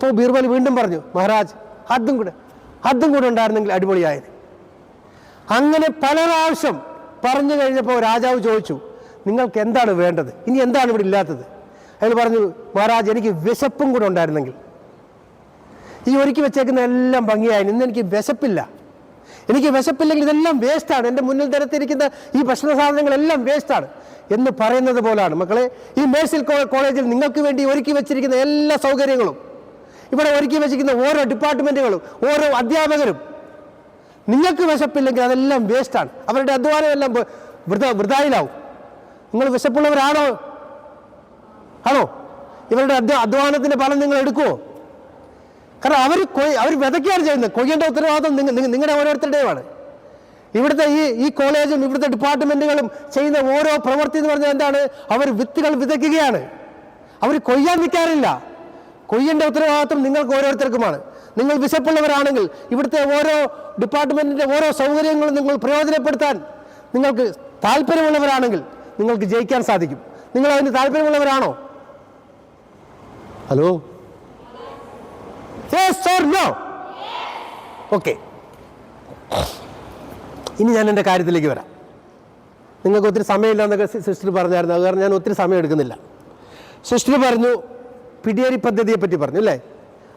അപ്പോൾ ബീർബൽ വീണ്ടും പറഞ്ഞു, മഹാരാജ് ഹദ്ദും കൂടെ ഉണ്ടായിരുന്നെങ്കിൽ അടിപൊളിയായത്. അങ്ങനെ പല പ്രാവശ്യം പറഞ്ഞു കഴിഞ്ഞപ്പോൾ രാജാവ് ചോദിച്ചു, നിങ്ങൾക്ക് എന്താണ് വേണ്ടത്, ഇനി എന്താണ് ഇവിടെ ഇല്ലാത്തത്? അയാൾ പറഞ്ഞു, മഹാരാജ് എനിക്ക് വിശപ്പും കൂടെ ഉണ്ടായിരുന്നെങ്കിൽ. ഈ ഒരുക്കി വെച്ചേക്കുന്ന എല്ലാം ഭംഗിയായി, ഇന്ന് എനിക്ക് വിശപ്പില്ല. എനിക്ക് വിശപ്പില്ലെങ്കിൽ ഇതെല്ലാം വേസ്റ്റാണ്, എൻ്റെ മുന്നിൽ നിരത്തിയിരിക്കുന്ന ഈ ഭക്ഷണ സാധനങ്ങളെല്ലാം വേസ്റ്റാണ് എന്ന് പറയുന്നത് പോലാണ് മക്കളെ ഈ മേഴ്സിൽ കോളേജിൽ നിങ്ങൾക്ക് വേണ്ടി ഒരുക്കി വെച്ചിരിക്കുന്ന എല്ലാ സൗകര്യങ്ങളും, ഇവിടെ ഒരുക്കി വെച്ചിരിക്കുന്ന ഓരോ ഡിപ്പാർട്ട്മെൻറ്റുകളും ഓരോ അധ്യാപകരും. നിങ്ങൾക്ക് വിശപ്പില്ലെങ്കിൽ അതെല്ലാം വേസ്റ്റാണ്, അവരുടെ അധ്വാനം എല്ലാം വൃഥായിലാവും. നിങ്ങൾ വിശപ്പുള്ളവരാണോ? ഇവരുടെ അധ്വാനത്തിൻ്റെ ഫലം നിങ്ങൾ എടുക്കുമോ? കാരണം അവർ വിതയ്ക്കുകയാണ് ചെയ്യുന്നത്. കൊയ്യേണ്ട ഉത്തരവാദിത്വം നിങ്ങളുടെ ഓരോരുത്തരുടെയുമാണ്. ഇവിടുത്തെ ഈ കോളേജും ഇവിടുത്തെ ഡിപ്പാർട്ട്മെൻറ്റുകളും ചെയ്യുന്ന ഓരോ പ്രവൃത്തി എന്ന് പറഞ്ഞാൽ എന്താണ്? അവർ വിത്തുകൾ വിതയ്ക്കുകയാണ്, അവർ കൊയ്യാൻ നിൽക്കാറില്ല. കൊയ്യേണ്ട ഉത്തരവാദിത്വം നിങ്ങൾക്ക് ഓരോരുത്തർക്കുമാണ്. നിങ്ങൾ വിശപ്പുള്ളവരാണെങ്കിൽ ഇവിടുത്തെ ഓരോ ഡിപ്പാർട്ട്മെൻറ്റിൻ്റെ ഓരോ സൗകര്യങ്ങളും നിങ്ങൾ പ്രയോജനപ്പെടുത്താൻ നിങ്ങൾക്ക് താല്പര്യമുള്ളവരാണെങ്കിൽ നിങ്ങൾക്ക് ജയിക്കാൻ സാധിക്കും. നിങ്ങൾ അതിന് താല്പര്യമുള്ളവരാണോ? Hello, yes or no? Okay, ഇനി ഞാൻ എൻ്റെ കാര്യത്തിലേക്ക് വരാം. നിങ്ങൾക്ക് ഒത്തിരി സമയമില്ല എന്നൊക്കെ സിസ്റ്റർ പറഞ്ഞായിരുന്നു, അത് കാരണം ഞാൻ ഒത്തിരി സമയം എടുക്കുന്നില്ല. സിസ്റ്റർ പറഞ്ഞു പിടിയേരി പദ്ധതിയെ പറ്റി പറഞ്ഞു അല്ലേ?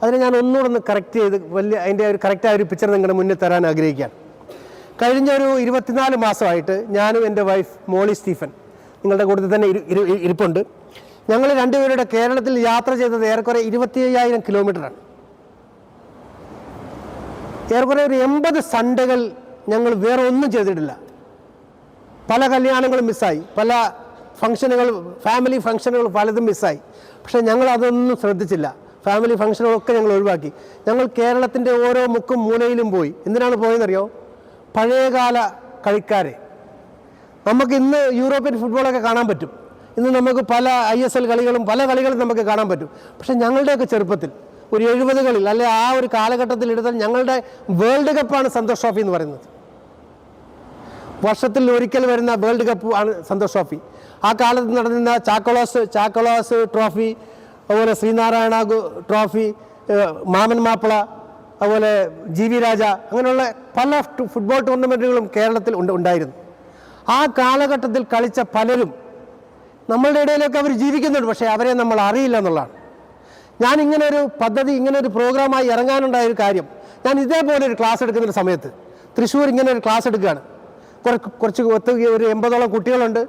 അതിനെ ഞാൻ ഒന്നുകൂടെ ഒന്ന് കറക്റ്റ് ചെയ്ത് അതിൻ്റെ ഒരു കറക്റ്റായ ഒരു പിക്ചർ നിങ്ങളുടെ മുന്നിൽ തരാൻ ആഗ്രഹിക്കുകയാണ്. കഴിഞ്ഞ ഒരു 24 മാസമായിട്ട് ഞാനും എൻ്റെ വൈഫ് മോളി സ്റ്റീഫൻ നിങ്ങളുടെ കൂട്ടത്തിൽ തന്നെ ഇരിപ്പുണ്ട്. ഞങ്ങൾ രണ്ടുപേരുടെ കേരളത്തിൽ യാത്ര ചെയ്തത് ഏറെക്കുറെ 25,000 കിലോമീറ്ററാണ്. ഏറെക്കുറെ ഒരു 80 സൺഡേകൾ ഞങ്ങൾ വേറെ ഒന്നും ചെയ്തിട്ടില്ല. പല കല്യാണങ്ങളും മിസ്സായി, പല ഫാമിലി ഫംഗ്ഷനുകൾ പലതും മിസ്സായി. പക്ഷേ ഞങ്ങൾ അതൊന്നും ശ്രദ്ധിച്ചില്ല. ഫാമിലി ഫംഗ്ഷനുകളൊക്കെ ഞങ്ങൾ ഒഴിവാക്കി. ഞങ്ങൾ കേരളത്തിൻ്റെ ഓരോ മുക്കും മൂലയിലും പോയി. എന്തിനാണ് പോയെന്നറിയോ? പഴയകാല കളിക്കാരെ നമുക്ക് ഇന്ന് യൂറോപ്യൻ ഫുട്ബോളൊക്കെ കാണാൻ പറ്റും, ഇന്ന് നമുക്ക് പല ISL കളികളും പല കളികളും നമുക്ക് കാണാൻ പറ്റും. പക്ഷേ ഞങ്ങളുടെയൊക്കെ ചെറുപ്പത്തിൽ ഒരു 70കളിൽ അല്ലെ ആ ഒരു കാലഘട്ടത്തിൽ എടുത്താൽ ഞങ്ങളുടെ വേൾഡ് കപ്പാണ് സന്തോഷ് ട്രോഫി എന്ന് പറയുന്നത്. വർഷത്തിൽ ഒരിക്കൽ വരുന്ന വേൾഡ് കപ്പ് ആണ് സന്തോഷ് ട്രോഫി. ആ കാലത്ത് നടന്നിരുന്ന ചാക്കോളാസ് ട്രോഫി, അതുപോലെ ശ്രീനാരായണ ട്രോഫി, മാമൻ മാപ്പിള, അതുപോലെ GV രാജ, അങ്ങനെയുള്ള പല ഫുട്ബോൾ ടൂർണമെൻറ്റുകളും കേരളത്തിൽ ഉണ്ടായിരുന്നു. ആ കാലഘട്ടത്തിൽ കളിച്ച പലരും നമ്മളുടെ ഇടയിലൊക്കെ അവർ ജീവിക്കുന്നുണ്ട്, പക്ഷേ അവരെ നമ്മൾ അറിയില്ല എന്നുള്ളതാണ്. ഞാൻ ഇങ്ങനൊരു പദ്ധതി, ഇങ്ങനൊരു പ്രോഗ്രാമായി ഇറങ്ങാനുണ്ടായൊരു കാര്യം, ഞാൻ ഇതേപോലെ ഒരു ക്ലാസ് എടുക്കുന്നൊരു സമയത്ത് തൃശ്ശൂർ ഇങ്ങനെ ഒരു ക്ലാസ് എടുക്കുകയാണ്. കുറച്ച് ഒരു 80ഓളം കുട്ടികളുണ്ട്,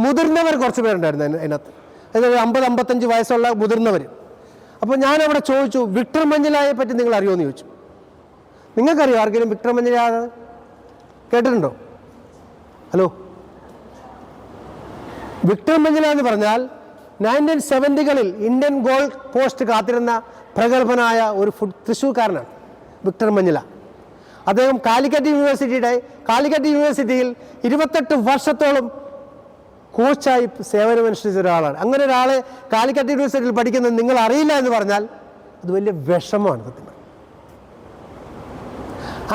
മുതിർന്നവർ കുറച്ച് പേരുണ്ടായിരുന്നു അതിനകത്ത്, അതായത് 50-55 വയസ്സുള്ള മുതിർന്നവർ. അപ്പോൾ ഞാനവിടെ ചോദിച്ചു, വിക്ടർ മഞ്ഞിലായെ പറ്റി നിങ്ങൾ അറിയുമോ എന്ന് ചോദിച്ചു. നിങ്ങൾക്കറിയോ ആർക്കെങ്കിലും വിക്ടർ മഞ്ഞില കേട്ടിട്ടുണ്ടോ? ഹലോ, വിക്ടർ മഞ്ഞില എന്ന് പറഞ്ഞാൽ 1970കളിൽ ഇന്ത്യൻ ഗോൾ പോസ്റ്റ് കാത്തിരുന്ന പ്രഗത്ഭനായ ഒരു തൃശ്ശൂർക്കാരനാണ് വിക്ടർ മഞ്ഞില. അദ്ദേഹം കാലിക്കറ്റ് യൂണിവേഴ്സിറ്റിയിൽ 28 വർഷത്തോളം കോച്ചായി സേവനമനുഷ്ഠിച്ച ഒരാളാണ്. അങ്ങനെ ഒരാളെ കാലിക്കറ്റ് യൂണിവേഴ്സിറ്റിയിൽ പഠിക്കുന്നത് നിങ്ങൾ അറിയില്ല എന്ന് പറഞ്ഞാൽ അത് വലിയ വിഷമമാണ് സത്യം.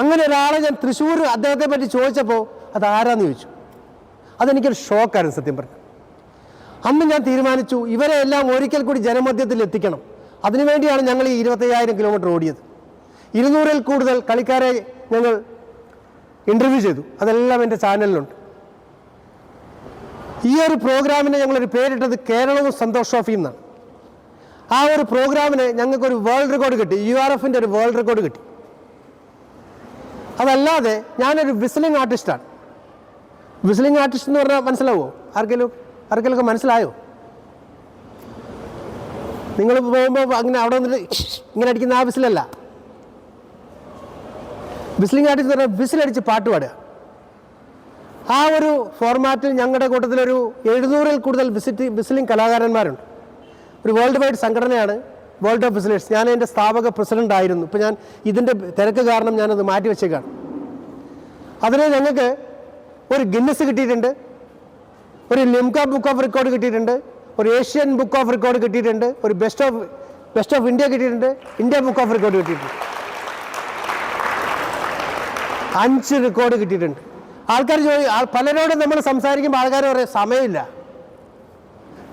അങ്ങനെ ഒരാളെ ഞാൻ തൃശ്ശൂർ അദ്ദേഹത്തെ പറ്റി ചോദിച്ചപ്പോൾ അതാരാന്ന് ചോദിച്ചു. അതെനിക്കൊരു ഷോക്കായിരുന്നു സത്യം പറഞ്ഞു. അന്ന് ഞാൻ തീരുമാനിച്ചു ഇവരെ എല്ലാം ഒരിക്കൽ കൂടി ജനമധ്യത്തിൽ എത്തിക്കണം. അതിനുവേണ്ടിയാണ് ഞങ്ങൾ ഈ 25,000 കിലോമീറ്റർ ഓടിയത്. 200-ൽ കൂടുതൽ കളിക്കാരെ ഞങ്ങൾ ഇൻ്റർവ്യൂ ചെയ്തു. അതെല്ലാം എൻ്റെ ചാനലിലുണ്ട്. ഈ ഒരു പ്രോഗ്രാമിന് ഞങ്ങളൊരു പേരിട്ടത് കേരളവും സന്തോഷ് ട്രോഫി എന്നാണ്. ആ ഒരു പ്രോഗ്രാമിന് ഞങ്ങൾക്കൊരു വേൾഡ് റെക്കോർഡ് കിട്ടി, URFൻ്റെ ഒരു വേൾഡ് റെക്കോർഡ് കിട്ടി. അതല്ലാതെ ഞാനൊരു വിസിലിംഗ് ആർട്ടിസ്റ്റാണ്. വിസിലിംഗ് ആർട്ടിസ്റ്റ് എന്ന് പറഞ്ഞാൽ മനസ്സിലാവുമോ? ആർക്കെങ്കിലുമൊക്കെ മനസ്സിലായോ? നിങ്ങൾ പോകുമ്പോൾ അങ്ങനെ അവിടെ വന്നിട്ട് ഇങ്ങനെ അടിക്കുന്ന ആ വിസിലല്ല. വിസിലിംഗ് ആർട്ടിസ്റ്റ് എന്ന് പറഞ്ഞാൽ വിസിലടിച്ച് പാട്ട് പാടുക. ആ ഒരു ഫോർമാറ്റിൽ ഞങ്ങളുടെ കൂട്ടത്തിലൊരു 700-ൽ കൂടുതൽ വിസിലിംഗ് കലാകാരന്മാരുണ്ട്. ഒരു വേൾഡ് വൈഡ് സംഘടനയാണ് വേൾഡ് ഓഫ് വിസിലേഴ്സ്. ഞാൻ എൻ്റെ സ്ഥാപക പ്രസിഡൻ്റ് ആയിരുന്നു. ഇപ്പോൾ ഞാൻ ഇതിൻ്റെ തിരക്ക് കാരണം ഞാനത് മാറ്റി വെച്ചേക്കാണ്. അതിന് ഞങ്ങൾക്ക് ഒരു ഗിന്നസ് കിട്ടിയിട്ടുണ്ട്, ഒരു ലിംക ബുക്ക് ഓഫ് റെക്കോർഡ് കിട്ടിയിട്ടുണ്ട്, ഒരു ഏഷ്യൻ ബുക്ക് ഓഫ് റെക്കോർഡ് കിട്ടിയിട്ടുണ്ട്, ഒരു ബെസ്റ്റ് ഓഫ് ഇന്ത്യ കിട്ടിയിട്ടുണ്ട്, ഇന്ത്യ ബുക്ക് ഓഫ് റെക്കോർഡ് കിട്ടിയിട്ടുണ്ട്. 5 റെക്കോർഡ് കിട്ടിയിട്ടുണ്ട്. ആൾക്കാർ പലരോടും നമ്മൾ സംസാരിക്കുമ്പോൾ ആൾക്കാർ പറയും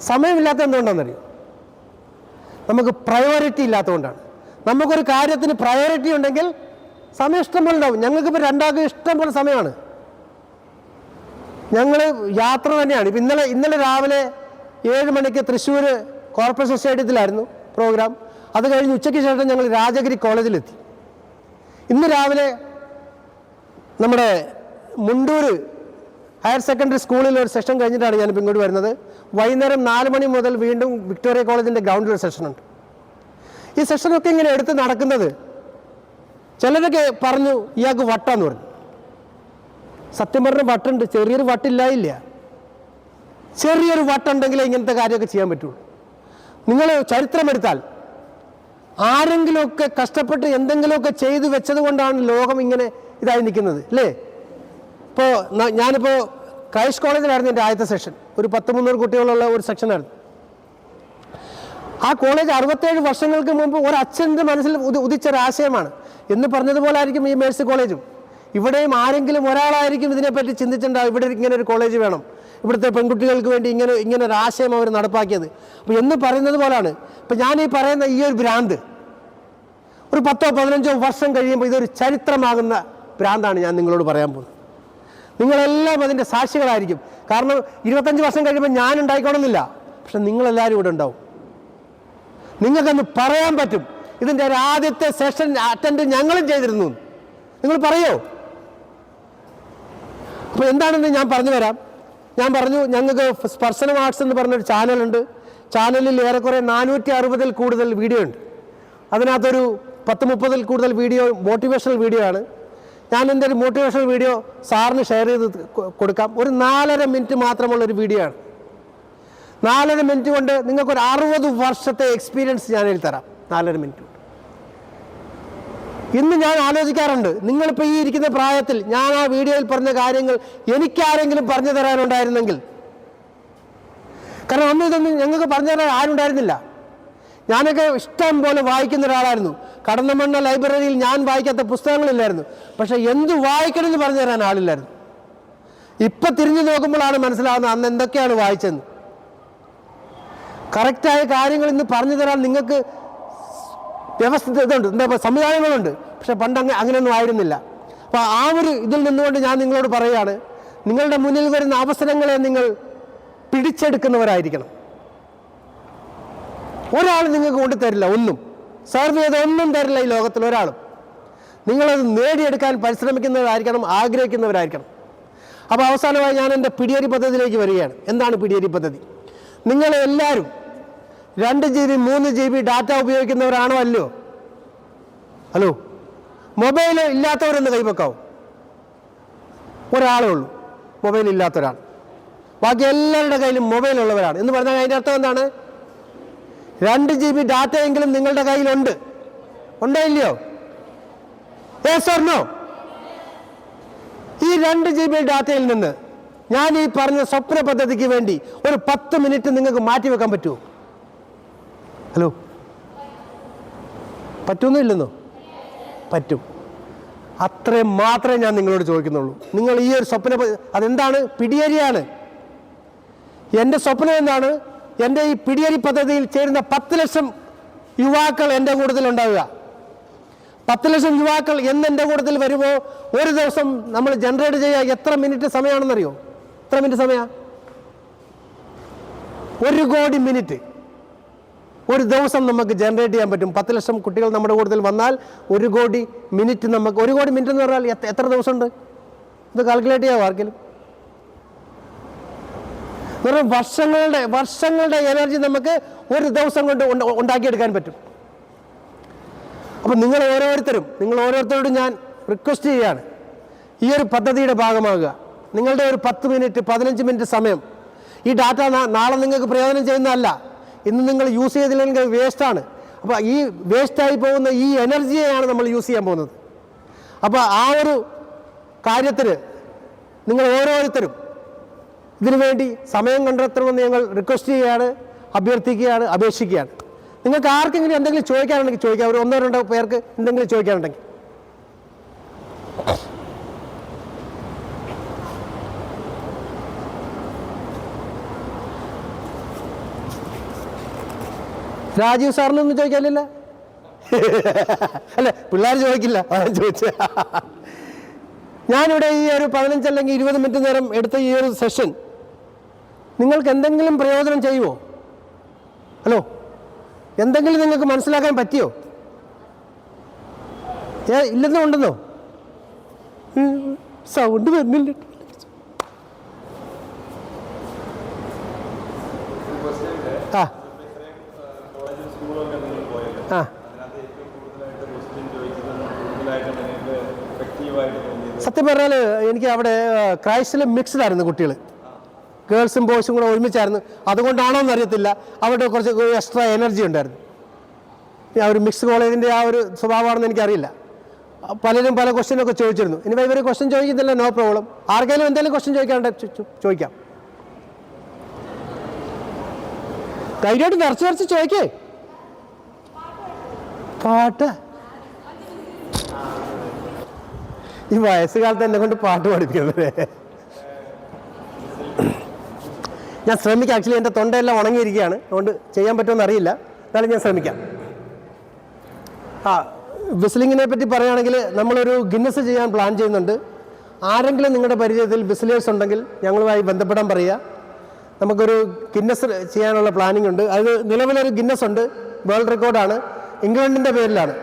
സമയമില്ലാത്ത എന്തുകൊണ്ടാണെന്നറിയോ? നമുക്ക് പ്രയോറിറ്റി ഇല്ലാത്തതുകൊണ്ടാണ്. നമുക്കൊരു കാര്യത്തിന് പ്രയോറിറ്റി ഉണ്ടെങ്കിൽ സമയം ഇഷ്ടം പോലെ ഉണ്ടാവും. ഞങ്ങൾക്കിപ്പോൾ രണ്ടാൾക്ക് ഇഷ്ടം പോലെ സമയമാണ്. ഞങ്ങൾ യാത്ര തന്നെയാണ്. ഇപ്പം ഇന്നലെ രാവിലെ 7 മണിക്ക് തൃശ്ശൂർ കോർപ്പറേഷൻ സ്റ്റേഡിയത്തിലായിരുന്നു പ്രോഗ്രാം. അത് കഴിഞ്ഞ് ഉച്ചയ്ക്ക് ശേഷം ഞങ്ങൾ രാജഗിരി കോളേജിലെത്തി. ഇന്ന് രാവിലെ നമ്മുടെ മുണ്ടൂർ ഹയർ സെക്കൻഡറി സ്കൂളിൽ ഒരു സെഷൻ കഴിഞ്ഞിട്ടാണ് ഞാനിപ്പോൾ ഇങ്ങോട്ട് വരുന്നത്. വൈകുന്നേരം 4 മണി മുതൽ വീണ്ടും വിക്ടോറിയ കോളേജിൻ്റെ ഗ്രൗണ്ടിൽ ഒരു സെഷനുണ്ട്. ഈ സെഷനൊക്കെ ഇങ്ങനെ എടുത്ത് നടക്കുന്നത്, ചിലരൊക്കെ പറഞ്ഞു ഇയാൾക്ക് വട്ടാന്ന് പറഞ്ഞു. സത്യം പറഞ്ഞ വട്ടുണ്ട്, ചെറിയൊരു വട്ടില്ലായില്ല. ചെറിയൊരു വട്ടുണ്ടെങ്കിലേ ഇങ്ങനത്തെ കാര്യമൊക്കെ ചെയ്യാൻ പറ്റുള്ളൂ. നിങ്ങൾ ചരിത്രമെടുത്താൽ ആരെങ്കിലുമൊക്കെ കഷ്ടപ്പെട്ട് എന്തെങ്കിലുമൊക്കെ ചെയ്തു വെച്ചത് കൊണ്ടാണ് ലോകം ഇങ്ങനെ ഇതായി നിൽക്കുന്നത്, അല്ലേ? ഇപ്പോൾ ഞാനിപ്പോൾ ക്രൈസ്റ്റ് കോളേജിലായിരുന്നു എൻ്റെ ആദ്യത്തെ സെഷൻ. ഒരു 100-300 കുട്ടികളുള്ള ഒരു സെക്ഷനായിരുന്നു. ആ കോളേജ് 67 വർഷങ്ങൾക്ക് മുമ്പ് ഒരു അച്ഛൻ്റെ മനസ്സിൽ ഉദിച്ചൊരാശയമാണ് എന്ന് പറഞ്ഞതുപോലെ ആയിരിക്കും ഈ മേഴ്സി കോളേജും. ഇവിടെയും ആരെങ്കിലും ഒരാളായിരിക്കും ഇതിനെപ്പറ്റി ചിന്തിച്ചിട്ടുണ്ടാവും, ഇവിടെ ഇങ്ങനെ ഒരു കോളേജ് വേണം, ഇവിടുത്തെ പെൺകുട്ടികൾക്ക് വേണ്ടി ഇങ്ങനെ ഒരു ആശയം അവർ നടപ്പാക്കിയത്. അപ്പോൾ എന്ന് പറയുന്നത് പോലാണ് ഇപ്പം ഞാൻ ഈ പറയുന്ന ഈ ഒരു ഭ്രാന്ത് ഒരു 10-15 വർഷം കഴിയുമ്പോൾ ഇതൊരു ചരിത്രമാകുന്ന ഭ്രാന്താണ് ഞാൻ നിങ്ങളോട് പറയാൻ പോകുന്നത്. നിങ്ങളെല്ലാം അതിൻ്റെ സാക്ഷികളായിരിക്കും. കാരണം 25 വർഷം കഴിയുമ്പോൾ ഞാൻ ഉണ്ടായിക്കോണമെന്നില്ല, പക്ഷെ നിങ്ങളെല്ലാവരും ഇവിടെ ഉണ്ടാവും. നിങ്ങൾക്കൊന്ന് പറയാൻ പറ്റും, ഇതിൻ്റെ ഒരു ആദ്യത്തെ സെഷൻ അറ്റൻഡ് ഞങ്ങളും ചെയ്തിരുന്നു. നിങ്ങൾ പറയോ? അപ്പോൾ എന്താണെന്ന് ഞാൻ പറഞ്ഞു തരാം. ഞാൻ പറഞ്ഞു, ഞങ്ങൾക്ക് സ്പർശനം ആർട്സ് എന്ന് പറഞ്ഞൊരു ചാനലുണ്ട്. ചാനലിൽ ഏറെക്കുറെ 460-ൽ കൂടുതൽ വീഡിയോ ഉണ്ട്. അതിനകത്തൊരു 10-30-ൽ കൂടുതൽ വീഡിയോ മോട്ടിവേഷണൽ വീഡിയോ ആണ്. ഞാൻ എൻ്റെ ഒരു മോട്ടിവേഷണൽ വീഡിയോ സാറിന് ഷെയർ ചെയ്ത് കൊടുക്കാം. ഒരു 4.5 മിനിറ്റ് മാത്രമുള്ളൊരു വീഡിയോ ആണ്. 4.5 മിനിറ്റ് കൊണ്ട് നിങ്ങൾക്കൊരു 60 വർഷത്തെ എക്സ്പീരിയൻസ് ഞാൻ എഴുതി തരാം. 4.5 മിനിറ്റ് കൊണ്ട്. ഇന്ന് ഞാൻ ആലോചിക്കാറുണ്ട്, നിങ്ങളിപ്പോൾ ഈ ഇരിക്കുന്ന പ്രായത്തിൽ ഞാൻ ആ വീഡിയോയിൽ പറഞ്ഞ കാര്യങ്ങൾ എനിക്കാരെങ്കിലും പറഞ്ഞു തരാനുണ്ടായിരുന്നെങ്കിൽ. കാരണം അന്ന് ഇതൊന്നും ഞങ്ങൾക്ക് പറഞ്ഞു തരാൻ ആരുണ്ടായിരുന്നില്ല. ഞാനൊക്കെ ഇഷ്ടം പോലെ വായിക്കുന്ന ഒരാളായിരുന്നു. കടന്നമണ്ണ ലൈബ്രറിയിൽ ഞാൻ വായിക്കാത്ത പുസ്തകങ്ങളില്ലായിരുന്നു. പക്ഷേ എന്ത് വായിക്കണമെന്ന് പറഞ്ഞു തരാൻ ആളില്ലായിരുന്നു. ഇപ്പം തിരിഞ്ഞു നോക്കുമ്പോഴാണ് മനസ്സിലാവുന്നത് അന്ന് എന്തൊക്കെയാണ് വായിച്ചതെന്ന്. കറക്റ്റായ കാര്യങ്ങൾ ഇന്ന് പറഞ്ഞു തരാൻ നിങ്ങൾക്ക് വ്യവസ്ഥ ഇതുണ്ട്, എന്താ സംവിധാനങ്ങളുണ്ട്. പക്ഷെ പണ്ട് അങ്ങനെയൊന്നും ആയിരുന്നില്ല. അപ്പോൾ ആ ഒരു ഇതിൽ നിന്നുകൊണ്ട് ഞാൻ നിങ്ങളോട് പറയുകയാണ്, നിങ്ങളുടെ മുന്നിൽ വരുന്ന അവസരങ്ങളെ നിങ്ങൾ പിടിച്ചെടുക്കുന്നവരായിരിക്കണം. ഒരാൾ നിങ്ങൾക്ക് കൊണ്ടുതരില്ല, ഒന്നും സർവ് ചെയ്ത് ഒന്നും തരില്ല ഈ ലോകത്തിൽ ഒരാളും. നിങ്ങളത് നേടിയെടുക്കാൻ പരിശ്രമിക്കുന്നവരായിരിക്കണം, ആഗ്രഹിക്കുന്നവരായിരിക്കണം. അപ്പോൾ അവസാനമായി ഞാൻ എൻ്റെ പിടിയേരി പദ്ധതിയിലേക്ക് വരികയാണ്. എന്താണ് പിടിയേരി പദ്ധതി? നിങ്ങളെല്ലാവരും 2 GB 3 GB ഡാറ്റ ഉപയോഗിക്കുന്നവരാണോ? അല്ലയോ? ഹലോ, മൊബൈൽ ഇല്ലാത്തവരെന്ന് കൈവെക്കാവോ? ഒരാളേ ഉള്ളൂ മൊബൈൽ ഇല്ലാത്ത ഒരാൾ. ബാക്കി എല്ലാവരുടെ കയ്യിലും മൊബൈൽ ഉള്ളവരാണ് എന്ന് പറഞ്ഞാൽ അതിൻ്റെ അർത്ഥം എന്താണ്? 2 GB ഡാറ്റയെങ്കിലും നിങ്ങളുടെ കയ്യിലുണ്ട്. ഉണ്ടോ ഇല്ലയോ? Yes or no? ഈ 2 GB ഡാറ്റയിൽ നിന്ന് ഞാൻ ഈ പറഞ്ഞ സ്വപ്ന പദ്ധതിക്ക് വേണ്ടി ഒരു 10 മിനിറ്റ് നിങ്ങൾക്ക് മാറ്റിവെക്കാൻ പറ്റുമോ? ഹലോ, പറ്റുമോ ഇല്ലെന്നോ? പറ്റും. അത്രയും മാത്രമേ ഞാൻ നിങ്ങളോട് ചോദിക്കുന്നുള്ളൂ. നിങ്ങൾ ഈ ഒരു അതെന്താണ്? പിടിയേരിയാണ്. എൻ്റെ സ്വപ്നം എന്താണ്? എൻ്റെ ഈ പിടിയേരി പദ്ധതിയിൽ ചേരുന്ന 10 ലക്ഷം യുവാക്കൾ എൻ്റെ കൂട്ടത്തിലുണ്ടാവുക. 10 ലക്ഷം യുവാക്കൾ എന്ന് എൻ്റെ കൂട്ടത്തിൽ വരുമ്പോൾ ഒരു ദിവസം നമ്മൾ ജനറേറ്റ് ചെയ്യുക എത്ര മിനിറ്റ് സമയമാണെന്നറിയോ? എത്ര മിനിറ്റ് സമയമാണ്? 1 കോടി മിനിറ്റ് ഒരു ദിവസം നമുക്ക് ജനറേറ്റ് ചെയ്യാൻ പറ്റും. 10 ലക്ഷം കുട്ടികൾ നമ്മുടെ കൂട്ടത്തിൽ വന്നാൽ 1 കോടി മിനിറ്റ് നമുക്ക്. 1 കോടി മിനിറ്റ് എന്ന് പറഞ്ഞാൽ എത്ര ദിവസമുണ്ട്? ഇത് കാൽക്കുലേറ്റ് ചെയ്യാമോ ആർക്കെങ്കിലും? വർഷങ്ങളുടെ എനർജി നമുക്ക് ഒരു ദിവസം കൊണ്ട് ഉണ്ടാക്കിയെടുക്കാൻ പറ്റും. അപ്പം നിങ്ങൾ ഓരോരുത്തരോടും ഞാൻ റിക്വസ്റ്റ് ചെയ്യുകയാണ്, ഈ ഒരു പദ്ധതിയുടെ ഭാഗമാകുക. നിങ്ങളുടെ ഒരു 10 മിനിറ്റ് 15 മിനിറ്റ് സമയം, ഈ ഡാറ്റ നാളെ നിങ്ങൾക്ക് പ്രയോജനം ചെയ്യുന്നതല്ല. ഇന്ന് നിങ്ങൾ യൂസ് ചെയ്തില്ലെങ്കിൽ വേസ്റ്റാണ്. അപ്പോൾ ഈ വേസ്റ്റായി പോകുന്ന ഈ എനർജിയെയാണ് നമ്മൾ യൂസ് ചെയ്യാൻ പോകുന്നത്. അപ്പോൾ ആ ഒരു കാര്യത്തിന് നിങ്ങൾ ഓരോരുത്തരും ഇതിനു വേണ്ടി സമയം കണ്ടെത്തണമെന്ന് ഞങ്ങൾ റിക്വസ്റ്റ് ചെയ്യുകയാണ്, അഭ്യർത്ഥിക്കുകയാണ്, അപേക്ഷിക്കുകയാണ്. നിങ്ങൾക്ക് ആർക്കെങ്കിലും എന്തെങ്കിലും ചോദിക്കാനുണ്ടെങ്കിൽ ചോദിക്കാം. ഒരു 1-2 പേർക്ക് എന്തെങ്കിലും ചോദിക്കാനുണ്ടെങ്കിൽ. രാജീവ് സാറിനൊന്നും ചോദിക്കാനില്ല? അല്ല, പിള്ളേർ ചോദിക്കില്ല, അതാണ് ചോദിച്ചത്. ഞാനിവിടെ ഈ ഒരു 15 അല്ലെങ്കിൽ 20 മിനിറ്റ് നേരം എടുത്ത ഈ ഒരു സെഷൻ നിങ്ങൾക്ക് എന്തെങ്കിലും പ്രയോജനം ചെയ്യുമോ? ഹലോ, എന്തെങ്കിലും നിങ്ങൾക്ക് മനസ്സിലാക്കാൻ പറ്റിയോ? ഇല്ലെന്നോ ഉണ്ടെന്നോ? സൗണ്ട് വരുന്നില്ല. ആ ആ സത്യം പറഞ്ഞാൽ എനിക്ക് അവിടെ ക്രൈസ്റ്റിൽ മിക്സ്ഡ് ആയിരുന്നു കുട്ടികൾ, ഗേൾസും ബോയ്സും കൂടെ ഒരുമിച്ചായിരുന്നു. അതുകൊണ്ടാണോ എന്നറിയത്തില്ല, അവിടെ കുറച്ച് എക്സ്ട്രാ എനർജി ഉണ്ടായിരുന്നു. ആ ഒരു മിക്സ് കോളേജിൻ്റെ ആ ഒരു സ്വഭാവമാണെന്ന് എനിക്കറിയില്ല. പലരും പല ക്വസ്റ്റ്യനൊക്കെ ചോദിച്ചിരുന്നു. ഇനി ഇവർ ക്വസ്റ്റ്യൻ ചോദിക്കുന്നില്ല, നോ പ്രോബ്ലം. ആർക്കെങ്കിലും എന്തെങ്കിലും ക്വസ്റ്റ്യൻ ചോദിക്കാണ്ട് ചോദിക്കാം. ധൈര്യമായിട്ട് നിറച്ച് ചോദിക്കേ. പാട്ട് ഈ വയസ്സുകാലത്ത് എന്നെ കൊണ്ട് പാട്ട് പഠിപ്പിക്കുന്നത് ഞാൻ ശ്രമിക്കാം. ആക്ച്വലി എൻ്റെ തൊണ്ടയെല്ലാം ഉണങ്ങിയിരിക്കുകയാണ്, അതുകൊണ്ട് ചെയ്യാൻ പറ്റുമെന്ന് അറിയില്ല, എന്നാലും ഞാൻ ശ്രമിക്കാം. വിസ്ലിങ്ങിനെ പറ്റി പറയുകയാണെങ്കിൽ നമ്മളൊരു ഗിന്നസ് ചെയ്യാൻ പ്ലാൻ ചെയ്യുന്നുണ്ട്. ആരെങ്കിലും നിങ്ങളുടെ പരിചയത്തിൽ വിസ്ലേഴ്സ് ഉണ്ടെങ്കിൽ ഞങ്ങളുമായി ബന്ധപ്പെടാൻ പറയുക. നമുക്കൊരു ഗിന്നസ് ചെയ്യാനുള്ള പ്ലാനിംഗ് ഉണ്ട്. അത് നിലവിലൊരു ഗിന്നസ് ഉണ്ട്, വേൾഡ് റെക്കോർഡാണ്, ഇംഗ്ലണ്ടിൻ്റെ പേരിലാണ്.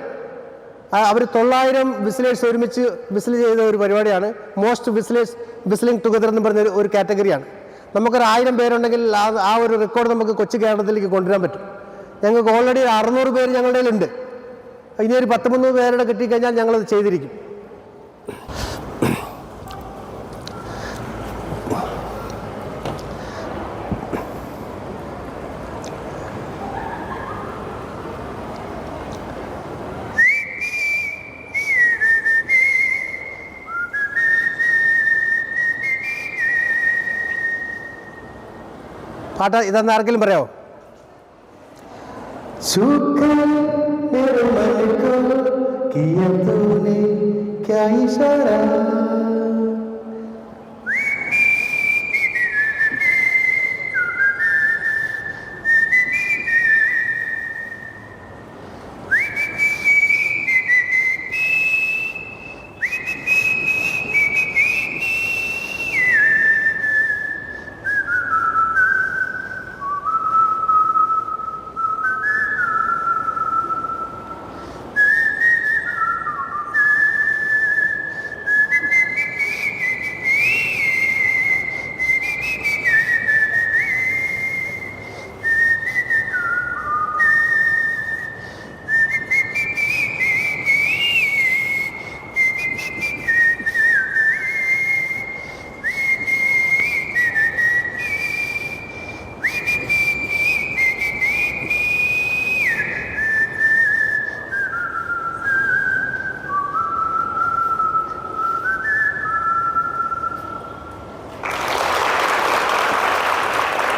അവർ 900 വിസിലേഴ്സ് ഒരുമിച്ച് വിസിൽ ചെയ്ത ഒരു പരിപാടിയാണ്. മോസ്റ്റ് വിസിലേഴ്സ് വിസിലിംഗ് ടുഗദർ എന്ന് പറഞ്ഞ ഒരു കാറ്റഗറിയാണ്. നമുക്കൊരു 1000 പേരുണ്ടെങ്കിൽ ആ ഒരു റെക്കോർഡ് നമുക്ക് കൊച്ചു കേരളത്തിലേക്ക് കൊണ്ടുവരാൻ പറ്റും. ഞങ്ങൾക്ക് ഓൾറെഡി 600 പേര് ഞങ്ങളുടെ കയ്യിലുണ്ട്. ഇനി ഒരു 10-30 പേരുടെ കിട്ടിക്കഴിഞ്ഞാൽ ഞങ്ങളത് ചെയ്തിരിക്കും. പാട്ട് ഇതെന്ന് ആർക്കെങ്കിലും പറയാമോ?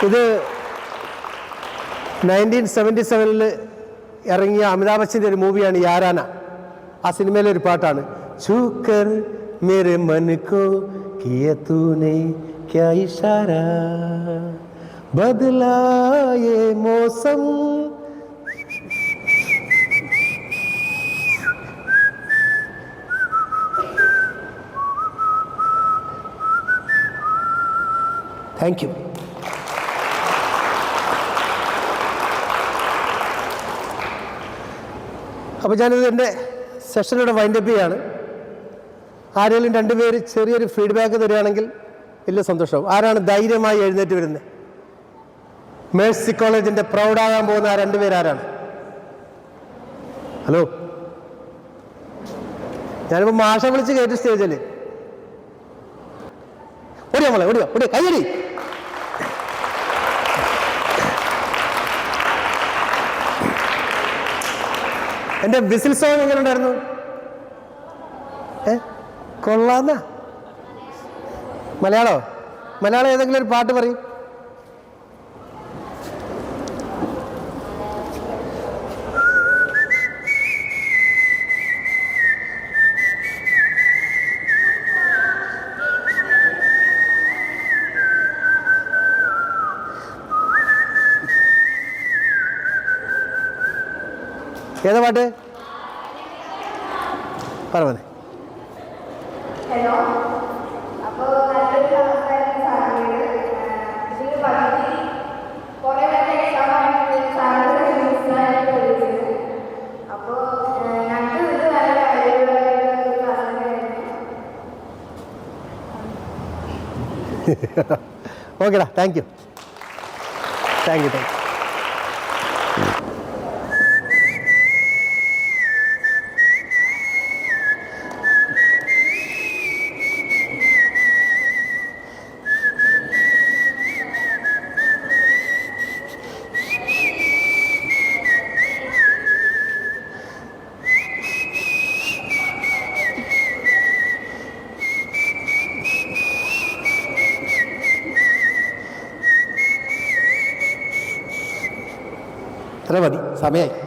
ഇത് 1977 ഇറങ്ങിയ അമിതാഭ് ബച്ചൻ്റെ ഒരു മൂവിയാണ് യാരാന. ആ സിനിമയിലെ ഒരു പാട്ടാണ്, ചൂക്കർ മേരെ മൻ കോ കിയ തൂനെ ക്യാ ഇഷാരാ ബദലാ യേ മൗസം. Thank you. അപ്പോൾ ഞാനിത് എൻ്റെ സെഷനിലൂടെ വൈൻഡപ്പ് ചെയ്യാണ്. ആരെങ്കിലും 2 പേര് ചെറിയൊരു ഫീഡ്ബാക്ക് തരികയാണെങ്കിൽ വലിയ സന്തോഷവും. ആരാണ് ധൈര്യമായി എഴുന്നേറ്റ് വരുന്നത്? മേഴ്സി കോളേജിൻ്റെ പ്രൗഡാകാൻ പോകുന്ന ആ 2 പേര് ആരാണ്? ഹലോ, ഞാനിപ്പോൾ മാഷ വിളിച്ച് കയറ്റി സ്റ്റേജിൽ ഓടിയോ മോളെ, ഓടിയോ ഓടിയോ, കയ്യടി. എൻ്റെ വിസിൽ സോങ് എങ്ങനെ ഉണ്ടായിരുന്നു? കൊള്ളാന്ന മലയാളം ഏതെങ്കിലും ഒരു പാട്ട് പറയും. ഏതാ പാട്ട്? പറഞ്ഞേ. ഹലോ, അപ്പോൾ നല്ലൊരു അവസ്ഥയായിരുന്നു സാറിൻ്റെ. ഇതിൽ പകുതി കുറേ പേരുടെ എക്സാം ആയിട്ട് സാറിൻ്റെ മിസ്സായിട്ട് വിളിച്ചത്. അപ്പോൾ ഞങ്ങൾക്ക് ഇത് നല്ല കാര്യമായിട്ട് ക്ലാസ്സിലായിരുന്നു. ഓക്കെടാ, താങ്ക് യു. ഇത്ര മതി, സമയമായി.